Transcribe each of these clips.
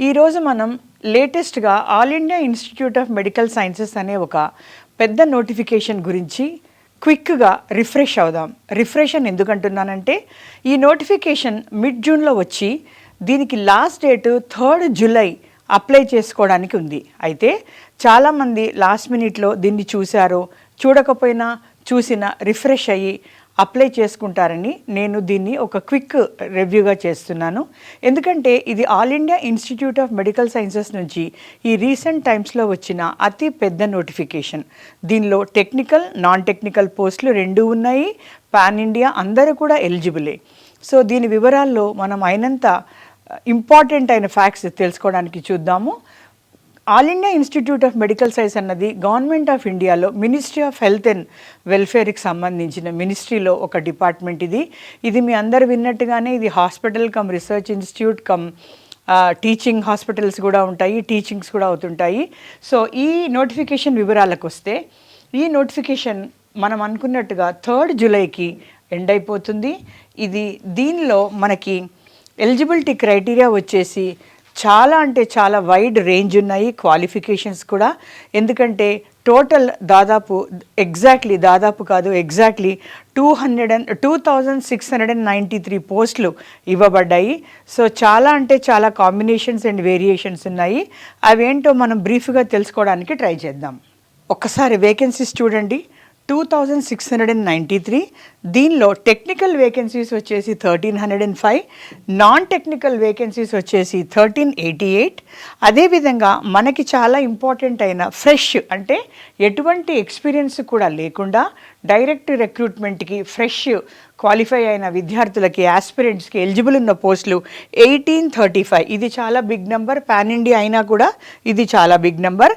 ఈరోజు మనం లేటెస్ట్గా all India institute of medical sciences అనే ఒక పెద్ద నోటిఫికేషన్ గురించి క్విక్గా రిఫ్రెష్ అవుదాం. రిఫ్రెష్ అని ఎందుకంటున్నానంటే ఈ నోటిఫికేషన్ మిడ్ జూన్లో వచ్చి దీనికి లాస్ట్ డేట్ 3 జూలై అప్లై చేసుకోవడానికి ఉంది. అయితే చాలామంది లాస్ట్ మినిట్లో దీన్ని చూశారో చూడకపోయినా చూసిన రిఫ్రెష్ అయ్యి అప్లై చేసుకుంటారని నేను దీన్ని ఒక క్విక్ రివ్యూగా చేస్తున్నాను. ఎందుకంటే ఇది all India institute of medical sciences నుంచి ఈ రీసెంట్ టైమ్స్లో వచ్చిన అతి పెద్ద నోటిఫికేషన్. దీనిలో టెక్నికల్ నాన్ టెక్నికల్ పోస్టులు 2 ఉన్నాయి. పాన్ ఇండియా అందరూ కూడా ఎలిజిబులే. సో దీని వివరాల్లో మనం అయినంత ఇంపార్టెంట్ అయిన ఫ్యాక్ట్స్ తెలుసుకోవడానికి చూద్దాము. All India institute of medical science అన్నది గవర్నమెంట్ ఆఫ్ ఇండియాలో మినిస్ట్రీ ఆఫ్ హెల్త్ అండ్ వెల్ఫేర్కి సంబంధించిన మినిస్ట్రీలో ఒక డిపార్ట్మెంట్. ఇది మీ అందరు విన్నట్టుగానే ఇది hospital come research institute come teaching hospitals కూడా ఉంటాయి, టీచింగ్స్ కూడా అవుతుంటాయి. సో ఈ నోటిఫికేషన్ వివరాలకు వస్తే ఈ నోటిఫికేషన్ మనం అనుకున్నట్టుగా 3 జూలైకి ఎండ్ అయిపోతుంది. దీనిలో మనకి ఎలిజిబిలిటీ క్రైటీరియా వచ్చేసి చాలా అంటే చాలా వైడ్ రేంజ్ ఉన్నాయి, క్వాలిఫికేషన్స్ కూడా. ఎందుకంటే టోటల్ దాదాపు కాదు ఎగ్జాక్ట్లీ 2693 పోస్టులు ఇవ్వబడ్డాయి. సో చాలా అంటే చాలా కాంబినేషన్స్ అండ్ వేరియేషన్స్ ఉన్నాయి. అవేంటో మనం బ్రీఫ్గా తెలుసుకోవడానికి ట్రై చేద్దాం. ఒక్కసారి వేకెన్సీస్ చూడండి. 2693. దీనిలో టెక్నికల్ వేకెన్సీస్ వచ్చేసి 1305, నాన్ టెక్నికల్ వేకెన్సీస్ వచ్చేసి 1388. అదేవిధంగా మనకి చాలా ఇంపార్టెంట్ అయిన ఫ్రెష్ అంటే ఎటువంటి ఎక్స్పీరియన్స్ కూడా లేకుండా డైరెక్ట్ రిక్రూట్మెంట్కి ఫ్రెష్ క్వాలిఫై అయిన విద్యార్థులకి ఆస్పిరెంట్స్కి ఎలిజిబుల్ ఉన్న పోస్టులు 1835. ఇది చాలా బిగ్ నెంబర్. పాన్ ఇండియా అయినా కూడా ఇది చాలా బిగ్ నెంబర్.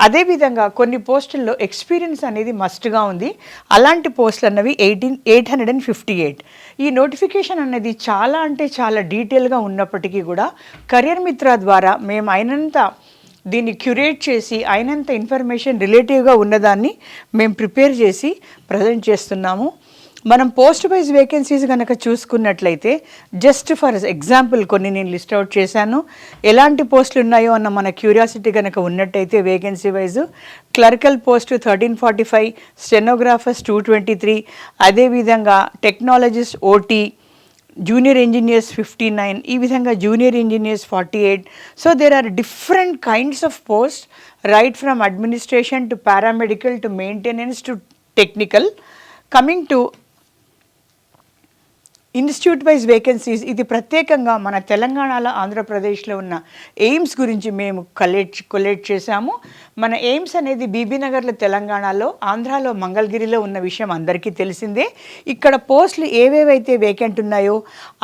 అదేవిధంగా కొన్ని పోస్టుల్లో ఎక్స్పీరియన్స్ అనేది మస్ట్గా ఉంది. అలాంటి పోస్టులు అన్నవి 858. ఈ నోటిఫికేషన్ అనేది చాలా అంటే చాలా డీటెయిల్గా ఉన్నప్పటికీ కూడా కెరియర్ మిత్ర ద్వారా మేము అయినంత దీన్ని క్యూరేట్ చేసి అయినంత ఇన్ఫర్మేషన్ రిలేటివ్గా ఉన్నదాన్ని మేము ప్రిపేర్ చేసి ప్రజెంట్ చేస్తున్నాము. మనం పోస్ట్ వైజ్ వేకెన్సీస్ కనుక చూసుకున్నట్లయితే జస్ట్ ఫర్ ఎగ్జాంపుల్ కొన్ని నేను లిస్ట్ అవుట్ చేశాను. ఎలాంటి పోస్టులు ఉన్నాయో అన్న మన క్యూరియాసిటీ కనుక ఉన్నట్టయితే vacancy wise clerical post 1345, stenographers 223, అదేవిధంగా టెక్నాలజిస్ట్ ఓటీ, జూనియర్ ఇంజనీర్స్ 59, ఈ విధంగా junior engineers 48. So there are different kinds of post right from administration to paramedical to maintenance to technical. Coming to institute wise vacancies, ఇది ప్రత్యేకంగా మన తెలంగాణలో ఆంధ్రప్రదేశ్లో ఉన్న AIIMS గురించి మేము కొలేట్ చేశాము. మన ఎయిమ్స్ అనేది బీబీనగర్లో తెలంగాణలో, ఆంధ్రాలో మంగళగిరిలో ఉన్న విషయం అందరికీ తెలిసిందే. ఇక్కడ పోస్టులు ఏవేవైతే వేకెంట్ ఉన్నాయో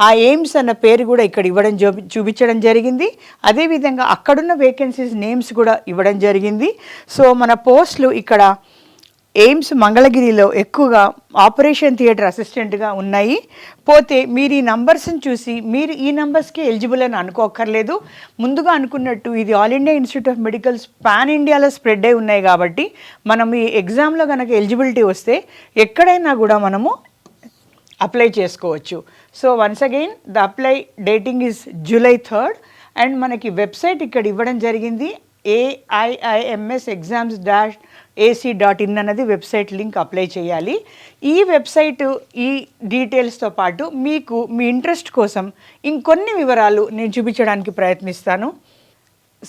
ఆ ఎయిమ్స్ అన్న పేరు కూడా ఇక్కడ ఇవ్వడం చూపించడం జరిగింది. అదేవిధంగా అక్కడున్న వేకెన్సీస్ నేమ్స్ కూడా ఇవ్వడం జరిగింది. సో మన పోస్టులు ఇక్కడ ఎయిమ్స్ మంగళగిరిలో ఎక్కువగా ఆపరేషన్ థియేటర్ అసిస్టెంట్గా ఉన్నాయి. పోతే మీరు ఈ నంబర్స్ని చూసి మీరు ఈ నంబర్స్కి ఎలిజిబుల్ అని అనుకోక్కర్లేదు. ముందుగా అనుకున్నట్టు ఇది all India institute of medicals pan ఇండియాలో స్ప్రెడ్ అయి ఉన్నాయి కాబట్టి మనం ఈ ఎగ్జామ్లో కనుక ఎలిజిబిలిటీ వస్తే ఎక్కడైనా కూడా మనము అప్లై చేసుకోవచ్చు. So once again the apply dating is July 3rd and మనకి వెబ్సైట్ ఇక్కడ ఇవ్వడం జరిగింది. AIIMSexams-ac.in అన్నది వెబ్సైట్ లింక్ అప్లై చేయాలి. ఈ వెబ్సైట్ ఈ డీటెయిల్స్తో పాటు మీకు మీ ఇంట్రెస్ట్ కోసం ఇంకొన్ని వివరాలు నేను చూపించడానికి ప్రయత్నిస్తాను.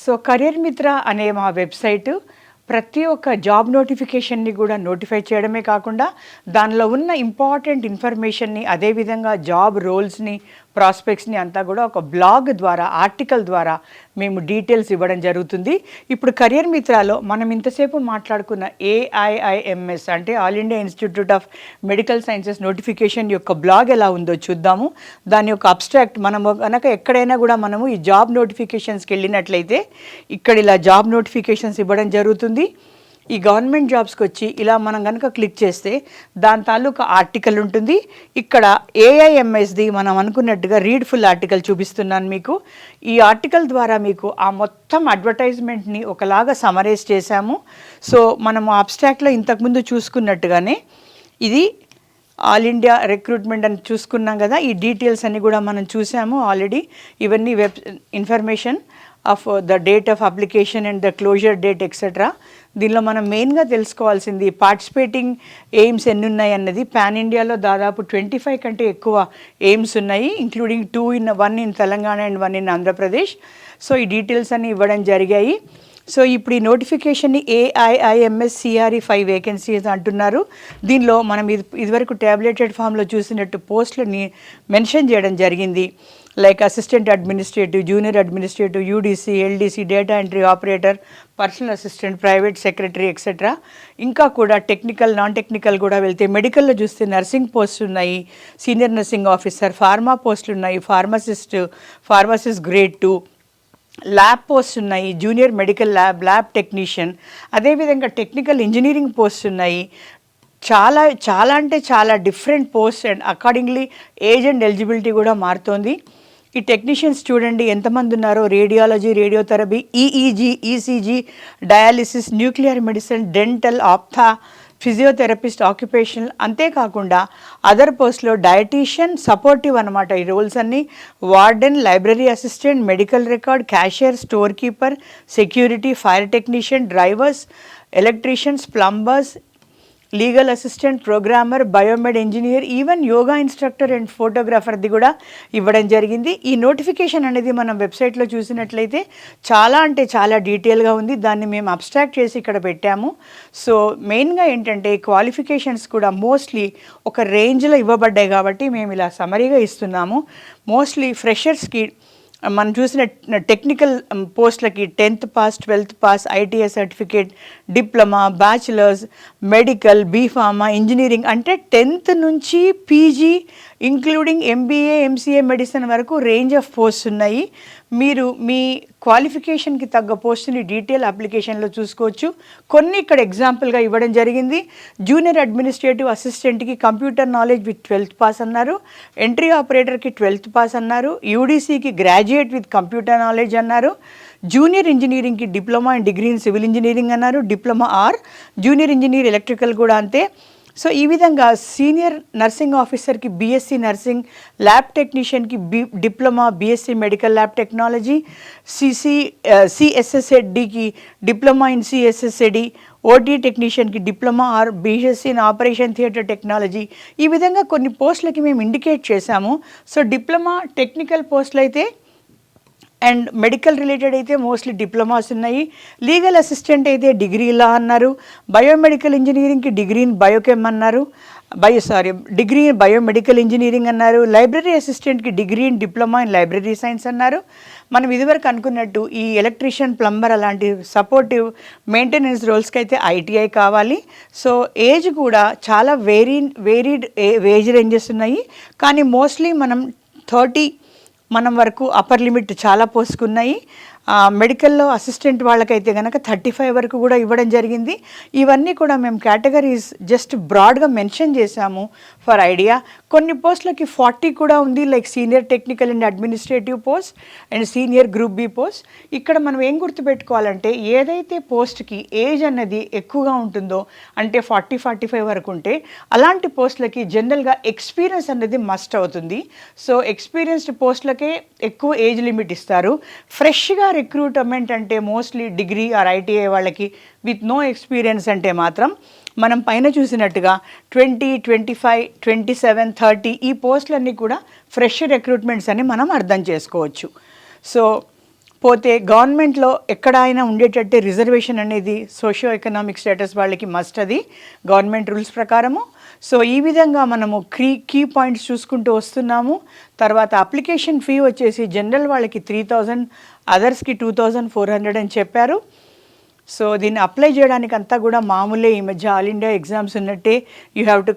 సో కెరియర్ మిత్ర అనే మా వెబ్సైటు ప్రతి ఒక్క జాబ్ నోటిఫికేషన్ని కూడా నోటిఫై చేయడమే కాకుండా దానిలో ఉన్న ఇంపార్టెంట్ ఇన్ఫర్మేషన్ని, అదేవిధంగా జాబ్ రోల్స్ని, ప్రాస్పెక్ట్స్ని అంతా కూడా ఒక బ్లాగ్ ద్వారా, ఆర్టికల్ ద్వారా మేము డీటెయిల్స్ ఇవ్వడం జరుగుతుంది. ఇప్పుడు కెరియర్ మిత్రాలో మనం ఇంతసేపు మాట్లాడుకున్న AIIMS అంటే all India institute of medical sciences notification యొక్క బ్లాగ్ ఎలా ఉందో చూద్దాము. దాని యొక్క అబ్స్ట్రాక్ట్ మనము కనుక ఎక్కడైనా కూడా మనము ఈ జాబ్ నోటిఫికేషన్స్కి వెళ్ళినట్లయితే ఇక్కడ ఇలా జాబ్ నోటిఫికేషన్స్ ఇవ్వడం జరుగుతుంది. ఈ గవర్నమెంట్ జాబ్స్కి వచ్చి ఇలా మనం కనుక క్లిక్ చేస్తే దాని తాలూకా ఆర్టికల్ ఉంటుంది. ఇక్కడ AIMSది మనం అనుకున్నట్టుగా రీడ్ ఫుల్ ఆర్టికల్ చూపిస్తున్నాను మీకు. ఈ ఆర్టికల్ ద్వారా మీకు ఆ మొత్తం అడ్వర్టైజ్మెంట్ని ఒకలాగా సమరైజ్ చేశాము. సో మనము అబ్స్ట్రాక్ట్లో ఇంతకుముందు చూసుకున్నట్టుగానే ఇది ఆల్ ఇండియా రిక్రూట్మెంట్ అని చూసుకున్నాం కదా. ఈ డీటెయిల్స్ అన్నీ కూడా మనం చూసాము ఆల్రెడీ. ఇవన్నీ information of the date of application and the closure date etcetera. దీనిలో మనం మెయిన్గా తెలుసుకోవాల్సింది పార్టిసిపేటింగ్ ఎయిమ్స్ ఎన్ని ఉన్నాయి అన్నది. పాన్ ఇండియాలో దాదాపు 25 కంటే ఎక్కువ ఎయిమ్స్ ఉన్నాయి, including 1 in Telangana and 1 in Andhra Pradesh. So ఈ డీటెయిల్స్ అన్ని ఇవ్వడం జరిగాయి. సో ఇప్పుడు ఈ నోటిఫికేషన్ని AIIMS CRE 5 వేకెన్సీస్ అంటున్నారు. దీనిలో మనం ఇదివరకు ట్యాబ్లెటెడ్ ఫామ్లో చూసినట్టు పోస్టులని మెన్షన్ చేయడం జరిగింది. Like assistant administrative, junior administrative, UDC, LDC, data entry operator, personal assistant, private secretary etcetera. ఇంకా కూడా టెక్నికల్, నాన్ టెక్నికల్ కూడా వెళ్తే మెడికల్లో చూస్తే నర్సింగ్ పోస్టులు ఉన్నాయి, సీనియర్ నర్సింగ్ ఆఫీసర్, ఫార్మా పోస్టులు ఉన్నాయి, ఫార్మసిస్ట్ గ్రేడ్ 2, ల్యాబ్ పోస్ట్ ఉన్నాయి, జూనియర్ మెడికల్ ల్యాబ్ టెక్నీషియన్, అదేవిధంగా టెక్నికల్ ఇంజనీరింగ్ పోస్ట్ ఉన్నాయి. చాలా చాలా అంటే చాలా different post and accordingly age and eligibility కూడా మారుతోంది. ఈ టెక్నీషియన్స్ చూడండి ఎంతమంది ఉన్నారో. Radiology, radiotherapy, EEG, ECG, dialysis, nuclear medicine, dental, ophtha, physiotherapist, occupational, అంతేకాకుండా అదర్ పోస్ట్లో డయటీషియన్, సపోర్టివ్ అనమాట ఈ రోల్స్ అన్నీ. Warden, library assistant, medical record, cashier, store keeper, security, fire technician, drivers, electricians, plumbers, legal assistant, programmer, biomed engineer, even yoga instructor and ఫోటోగ్రాఫర్ది కూడా ఇవ్వడం జరిగింది. ఈ నోటిఫికేషన్ అనేది మనం వెబ్సైట్లో చూసినట్లయితే చాలా అంటే చాలా డీటెయిల్గా ఉంది. దాన్ని మేము అబ్స్ట్రాక్ట్ చేసి ఇక్కడ పెట్టాము. సో మెయిన్గా ఏంటంటే క్వాలిఫికేషన్స్ కూడా మోస్ట్లీ ఒక రేంజ్లో ఇవ్వబడ్డాయి కాబట్టి మేము ఇలా సమరీగా ఇస్తున్నాము. మోస్ట్లీ ఫ్రెషర్స్కి మనం చూసిన టెక్నికల్ పోస్టులకి 10th pass, 12th pass, ITI certificate, diploma, bachelors, medical, B Pharma, engineering అంటే 10th నుంచి PG including MBA, MCA medicine వరకు రేంజ్ ఆఫ్ పోస్ట్స్ ఉన్నాయి. మీరు మీ క్వాలిఫికేషన్కి తగ్గ పోస్ట్ని డీటెయిల్ అప్లికేషన్లో చూసుకోవచ్చు. కొన్ని ఇక్కడ ఎగ్జాంపుల్గా ఇవ్వడం జరిగింది. జూనియర్ అడ్మినిస్ట్రేటివ్ అసిస్టెంట్కి computer knowledge with 12th pass అన్నారు, ఎంట్రీ ఆపరేటర్కి 12th పాస్ అన్నారు, UDCకి గ్రాడ్యుయేట్ విత్ కంప్యూటర్ నాలెడ్జ్ అన్నారు, జూనియర్ ఇంజనీరింగ్కి diploma and degree in civil engineering అన్నారు, diploma or junior engineer electrical కూడా అంతే. సో ఈ విధంగా సీనియర్ నర్సింగ్ ఆఫీసర్కి BSc నర్సింగ్, ల్యాబ్ టెక్నీషియన్కి diploma, BSc medical lab technology, CSSADకి డిప్లొమా ఇన్ CSSAD, OT టెక్నీషియన్కి diploma or BSc in operation theatre technology. ఈ విధంగా కొన్ని పోస్టులకి మేము ఇండికేట్ చేశాము. సో డిప్లొమా టెక్నికల్ పోస్టులు అయితే అండ్ మెడికల్ రిలేటెడ్ అయితే మోస్ట్లీ డిప్లొమాస్ ఉన్నాయి. లీగల్ అసిస్టెంట్ అయితే డిగ్రీ లా అన్నారు, బయోమెడికల్ ఇంజనీరింగ్కి డిగ్రీ ఇన్ బయోకెమ్ అన్నారు, డిగ్రీ ఇన్ బయోమెడికల్ ఇంజనీరింగ్ అన్నారు, లైబ్రరీ అసిస్టెంట్కి degree in diploma in library science అన్నారు. మనం ఇదివరకు అనుకున్నట్టు ఈ ఎలక్ట్రీషియన్, ప్లంబర్ అలాంటి సపోర్టివ్ మెయింటెనెన్స్ రోల్స్కి అయితే ITI కావాలి. సో ఏజ్ కూడా చాలా వేరీడ్ ఏజ్ రేంజెస్ ఉన్నాయి. కానీ మోస్ట్లీ మనం 30 వరకు అప్పర్ లిమిట్ చాలా పోసుకున్నాయి. మెడికల్లో అసిస్టెంట్ వాళ్ళకైతే కనుక 35 వరకు కూడా ఇవ్వడం జరిగింది. ఇవన్నీ కూడా మేము కేటగిరీస్ జస్ట్ బ్రాడ్గా మెన్షన్ చేశాము ఫర్ ఐడియా. కొన్ని పోస్టులకి 40 కూడా ఉంది, like senior technical and administrative post and senior group B post. ఇక్కడ మనం ఏం గుర్తుపెట్టుకోవాలంటే ఏదైతే పోస్ట్కి ఏజ్ అన్నది ఎక్కువగా ఉంటుందో అంటే 40-45 వరకు ఉంటే అలాంటి పోస్టులకి జనరల్గా ఎక్స్పీరియన్స్ అన్నది మస్ట్ అవుతుంది. సో ఎక్స్పీరియన్స్డ్ పోస్టులకే ఎక్కువ ఏజ్ లిమిట్ ఇస్తారు. ఫ్రెష్గా రిక్రూట్మెంట్ అంటే మోస్ట్లీ డిగ్రీ ఆర్ ITI వాళ్ళకి విత్ నో ఎక్స్పీరియన్స్ అంటే మాత్రం మనం పైన చూసినట్టుగా 20, 25, 27, 30 ఈ పోస్టులన్నీ కూడా ఫ్రెష్ రిక్రూట్మెంట్స్ అని మనం అర్థం చేసుకోవచ్చు. సో పోతే గవర్నమెంట్లో ఎక్కడైనా ఉండేటట్టే రిజర్వేషన్ అనేది సోషియో ఎకనామిక్ స్టేటస్ వాళ్ళకి మస్ట్, అది గవర్నమెంట్ రూల్స్ ప్రకారము. సో ఈ విధంగా మనము కీ పాయింట్స్ చూసుకుంటూ వస్తున్నాము. తర్వాత అప్లికేషన్ ఫీ వచ్చేసి జనరల్ వాళ్ళకి 3,000, అదర్స్కి 2,400 అని చెప్పారు. సో దీన్ని అప్లై చేయడానికి అంతా కూడా మామూలే. ఈ మధ్య ఆల్ ఇండియా ఎగ్జామ్స్ ఉన్నట్టే you have to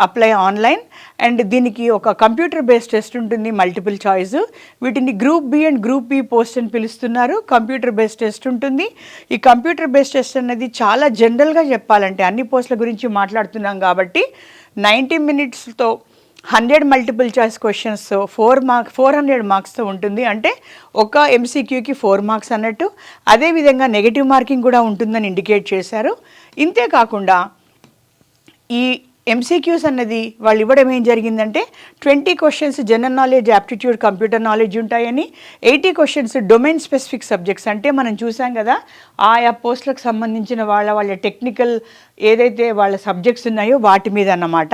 apply online. And దీనికి ఒక కంప్యూటర్ బేస్డ్ టెస్ట్ ఉంటుంది, మల్టిపుల్ చాయిస్. వీటిని group B and group B post అని పిలుస్తున్నారు. కంప్యూటర్ బేస్డ్ టెస్ట్ ఉంటుంది. ఈ కంప్యూటర్ బేస్డ్ టెస్ట్ అనేది చాలా జనరల్గా చెప్పాలంటే అన్ని పోస్టుల గురించి మాట్లాడుతున్నాం కాబట్టి 90 minutesతో 100 మల్టిపుల్ చాయిస్ క్వశ్చన్స్ 400 మార్క్స్తో ఉంటుంది. అంటే ఒక MCQకి 4 మార్క్స్ అన్నట్టు. అదేవిధంగా నెగటివ్ మార్కింగ్ కూడా ఉంటుందని ఇండికేట్ చేశారు. ఇంతే కాకుండా ఈ MCQs అన్నది వాళ్ళు ఇవ్వడం ఏం జరిగిందంటే 20 questions general knowledge, aptitude, computer knowledge ఉంటాయని, 80 క్వశ్చన్స్ డొమైన్ స్పెసిఫిక్ సబ్జెక్ట్స్, అంటే మనం చూసాం కదా ఆయా పోస్టులకు సంబంధించిన వాళ్ళ టెక్నికల్ ఏదైతే వాళ్ళ సబ్జెక్ట్స్ ఉన్నాయో వాటి మీద అన్నమాట.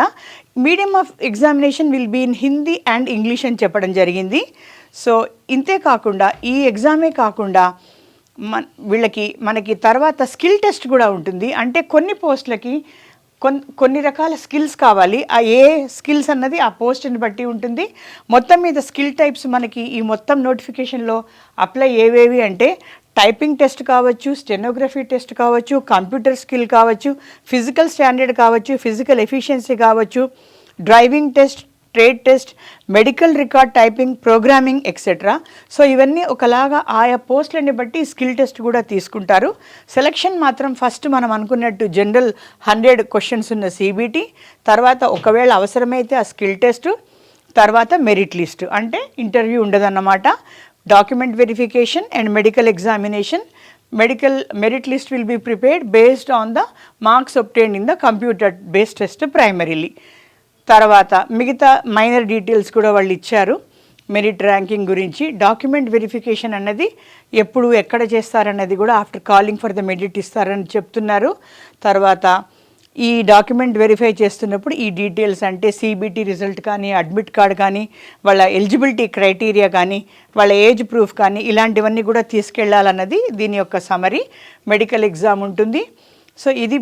Medium of examination will be in Hindi and English అని చెప్పడం జరిగింది. సో ఇంతే కాకుండా ఈ ఎగ్జామే కాకుండా మనకి తర్వాత స్కిల్ టెస్ట్ కూడా ఉంటుంది. అంటే కొన్ని పోస్టులకి కొన్ని రకాల స్కిల్స్ కావాలి. ఆ ఏ స్కిల్స్ అన్నది ఆ పోస్ట్ని బట్టి ఉంటుంది. మొత్తం మీద స్కిల్ టైప్స్ మనకి ఈ మొత్తం నోటిఫికేషన్లో అప్లై ఏవేవి అంటే టైపింగ్ టెస్ట్ కావచ్చు, స్టెనోగ్రఫీ టెస్ట్ కావచ్చు, కంప్యూటర్ స్కిల్ కావచ్చు, ఫిజికల్ స్టాండర్డ్ కావచ్చు, ఫిజికల్ ఎఫిషియన్సీ కావచ్చు, driving test, trade test, medical record typing, programming etcetera. So ఇవన్నీ ఒకలాగా ఆయా పోస్టులని బట్టి స్కిల్ టెస్ట్ కూడా తీసుకుంటారు. సెలక్షన్ మాత్రం ఫస్ట్ మనం అనుకున్నట్టు జనరల్ 100 క్వశ్చన్స్ ఉన్న CBT, తర్వాత ఒకవేళ అవసరమైతే ఆ స్కిల్ టెస్ట్, తర్వాత మెరిట్ లిస్ట్, అంటే ఇంటర్వ్యూ ఉండదన్నమాట. Document verification and medical examination. Merit list will be prepared based on the marks obtained in the computer based test primarily. తర్వాత మిగతా మైనర్ డీటెయిల్స్ కూడా వాళ్ళు ఇచ్చారు మెరిట్ ర్యాంకింగ్ గురించి. డాక్యుమెంట్ వెరిఫికేషన్ అన్నది ఎప్పుడు ఎక్కడ చేస్తారన్నది కూడా after calling for the merit ఇస్తారని చెప్తున్నారు. తర్వాత ఈ డాక్యుమెంట్ వెరిఫై చేస్తున్నప్పుడు ఈ డీటెయిల్స్ అంటే CBT రిజల్ట్ కానీ, అడ్మిట్ కార్డ్ కానీ, వాళ్ళ ఎలిజిబిలిటీ క్రైటీరియా కానీ, వాళ్ళ ఏజ్ ప్రూఫ్ కానీ, ఇలాంటివన్నీ కూడా తీసుకెళ్లాలన్నది దీని యొక్క సమరీ. మెడికల్ ఎగ్జామ్ ఉంటుంది. సో ఇది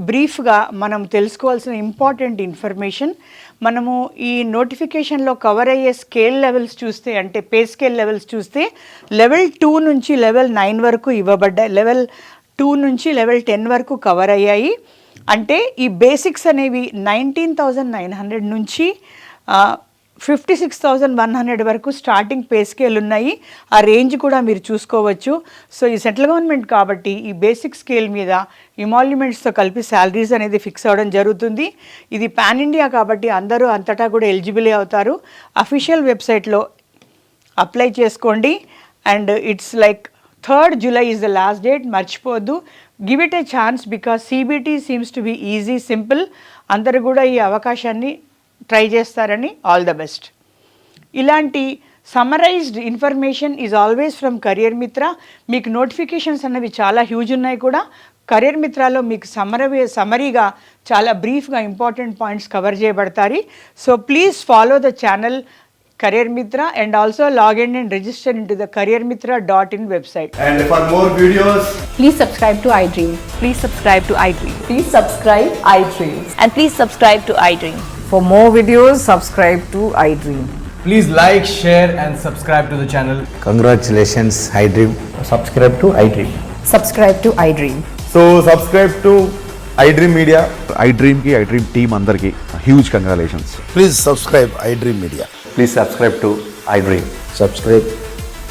బ్రీఫ్గా మనం తెలుసుకోవాల్సిన ఇంపార్టెంట్ ఇన్ఫర్మేషన్. మనము ఈ నోటిఫికేషన్లో కవర్ అయ్యే స్కేల్ లెవెల్స్ చూస్తే, అంటే పే స్కేల్ లెవెల్స్ చూస్తే లెవెల్ 2 నుంచి లెవెల్ 9 వరకు ఇవ్వబడ్డాయి. లెవెల్ 2 నుంచి లెవెల్ 10 వరకు కవర్ అయ్యాయి. అంటే ఈ బేసిక్స్ అనేవి 19,900 నుంచి 56,100 వరకు స్టార్టింగ్ పే స్కేల్ ఉన్నాయి. ఆ రేంజ్ కూడా మీరు చూసుకోవచ్చు. సో ఈ సెంట్రల్ గవర్నమెంట్ కాబట్టి ఈ బేసిక్ స్కేల్ మీద ఇమాల్యుమెంట్స్తో కలిపి శాలరీస్ అనేది ఫిక్స్ అవ్వడం జరుగుతుంది. ఇది పాన్ ఇండియా కాబట్టి అందరూ అంతటా కూడా ఎలిజిబుల్ అవుతారు. అఫీషియల్ వెబ్సైట్లో అప్లై చేసుకోండి. And it's like 3rd July is the last date. మర్చిపోవద్దు. Give it a chance because CBT seems to be easy, simple. అందరూ కూడా ఈ అవకాశాన్ని ట్రై చేస్తారని. All the best. ఇలాంటి summarised information is always from career Mitra. మీకు notifications అన్నవి చాలా హ్యూజ్ ఉన్నాయి కూడా. కరియర్ మిత్రాలో మీకు సమరీగా చాలా బ్రీఫ్గా ఇంపార్టెంట్ పాయింట్స్ కవర్ చేయబడతాయి. So please follow the channel Career Mitra and also log in and register into the careermitra.in website. And for more videos, please subscribe to iDream. Please subscribe to iDream. Please subscribe iDream. And please subscribe to iDream. For more videos, subscribe to iDream. Please like, share and subscribe to the channel. Congratulations, iDream. Subscribe to iDream. Subscribe to iDream. so subscribe to iDream Media. iDream team andarki huge congratulations. Please subscribe iDream Media. Please subscribe to iDream. Subscribe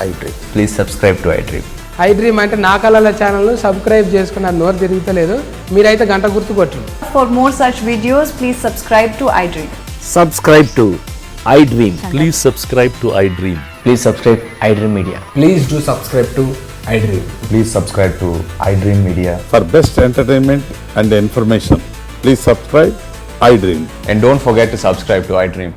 iDream. Please subscribe to iDream. iDream అంటే నా కళల ఛానల్ను subscribe చేసుకున్న నోరు తిరుగుతలేదు. మీరైతే గంట గుర్తు కొట్టండి. For more such videos, please subscribe to iDream. Subscribe to iDream. Please subscribe to iDream. Please subscribe iDream Media. Please do subscribe to iDream. Please subscribe to iDream Media. For best entertainment and information, please subscribe iDream. And don't forget to subscribe to iDream.